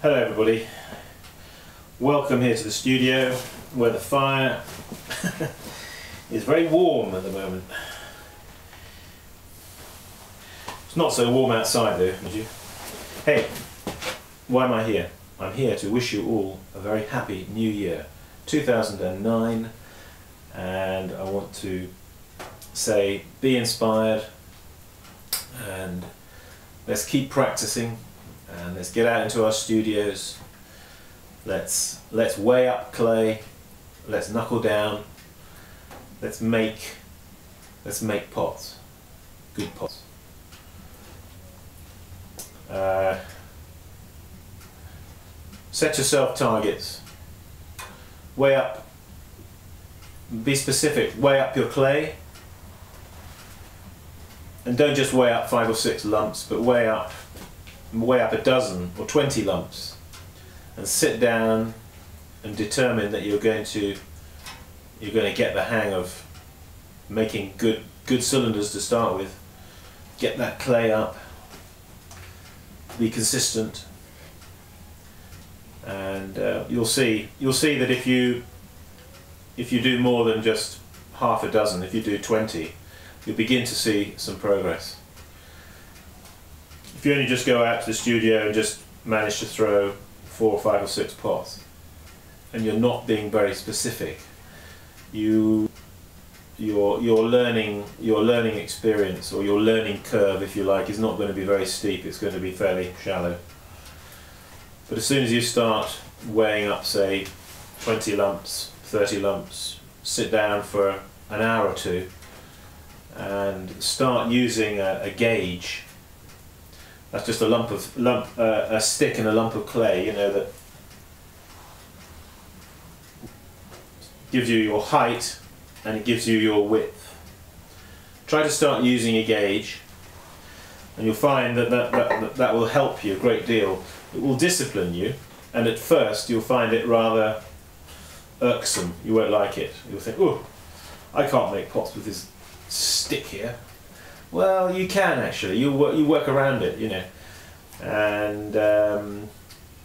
Hello everybody, welcome here to the studio where the fire is very warm at the moment. It's not so warm outside though, would you? Hey, why am I here? I'm here to wish you all a very happy new year, 2009, and I want to say be inspired and let's keep practicing. And let's get out into our studios, let's weigh up clay, let's knuckle down, let's make pots, good pots. Set yourself targets, weigh up, be specific, weigh up your clay, and don't just weigh up 5 or 6 lumps, but weigh up a dozen or 20 lumps, and sit down and determine that you're going to get the hang of making good cylinders to start with. Get that clay up, be consistent, and you'll see that if you do more than just half a dozen, if you do 20, you'll begin to see some progress. If you only just go out to the studio and just manage to throw 4 or 5 or 6 pots, and you're not being very specific, your learning experience, or your learning curve, if you like, is not going to be very steep. It's going to be fairly shallow. But as soon as you start weighing up, say 20 lumps, 30 lumps, sit down for an hour or two and start using a gauge. That's just a stick and a lump of clay, you know, that gives you your height and it gives you your width. Try to start using a gauge, and you'll find that will help you a great deal. It will discipline you, and at first you'll find it rather irksome. You won't like it. You'll think, oh, I can't make pots with this stick here. Well, you can actually. You work around it, you know. And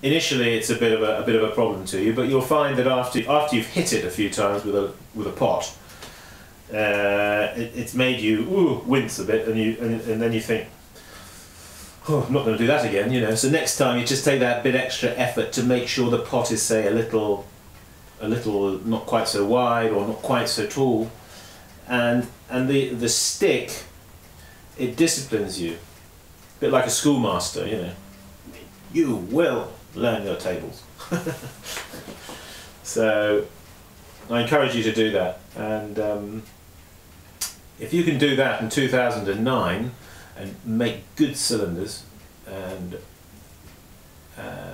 initially, it's a bit of a problem to you, but you'll find that after you've hit it a few times with a pot, it's made you wince a bit, and then you think, oh, I'm not going to do that again, you know. So next time, you just take that bit extra effort to make sure the pot is, say, a little not quite so wide or not quite so tall, and the stick. It disciplines you, a bit like a schoolmaster, you know. You will learn your tables. So I encourage you to do that, and if you can do that in 2009 and make good cylinders, and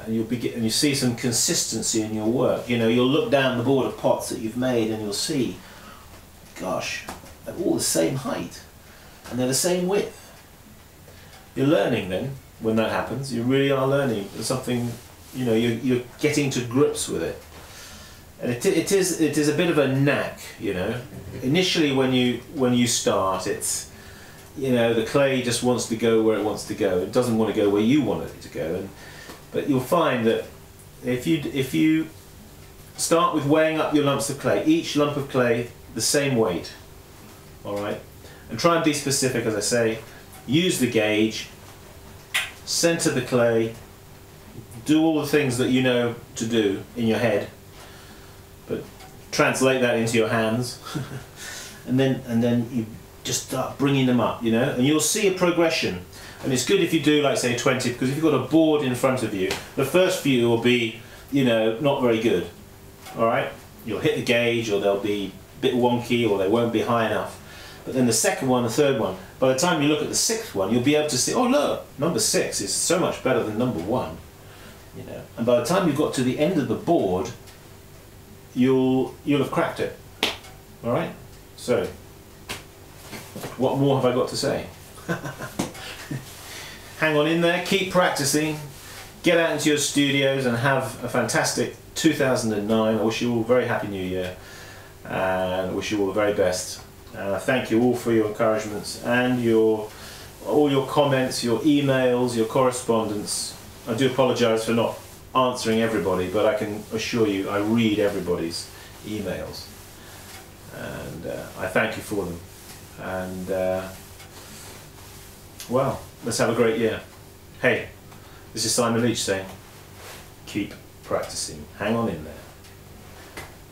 you see some consistency in your work, you know, you'll look down the board of pots that you've made and you'll see, gosh, they're all the same height. And they're the same width. You're learning then, when that happens. You really are learning something, you know, you're getting to grips with it. And it is a bit of a knack, you know. Initially when you start, it's, you know, the clay just wants to go where it wants to go. It doesn't want to go where you want it to go. But you'll find that if you start with weighing up your lumps of clay, each lump of clay the same weight, alright? And try and be specific, as I say. Use the gauge, center the clay, do all the things that you know to do in your head, but translate that into your hands, and then you just start bringing them up, you know, and you'll see a progression. And it's good if you do, like, say 20, because if you've got a board in front of you, the first few will be, you know, not very good. All right, you'll hit the gauge, or they'll be a bit wonky, or they won't be high enough. But then the second one, the third one, by the time you look at the 6th one, you'll be able to see, oh look, number 6 is so much better than number 1, you know. And by the time you've got to the end of the board, you'll have cracked it. All right. So, what more have I got to say? Hang on in there, keep practicing, get out into your studios and have a fantastic 2009. I wish you all a very happy new year, and I wish you all the very best. Thank you all for your encouragements and all your comments, your emails, your correspondence. I do apologise for not answering everybody, but I can assure you I read everybody's emails, and I thank you for them. And well, let's have a great year. Hey, this is Simon Leach saying, keep practicing. Hang on in there.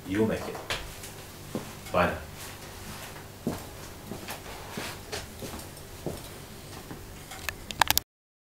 You'll make it.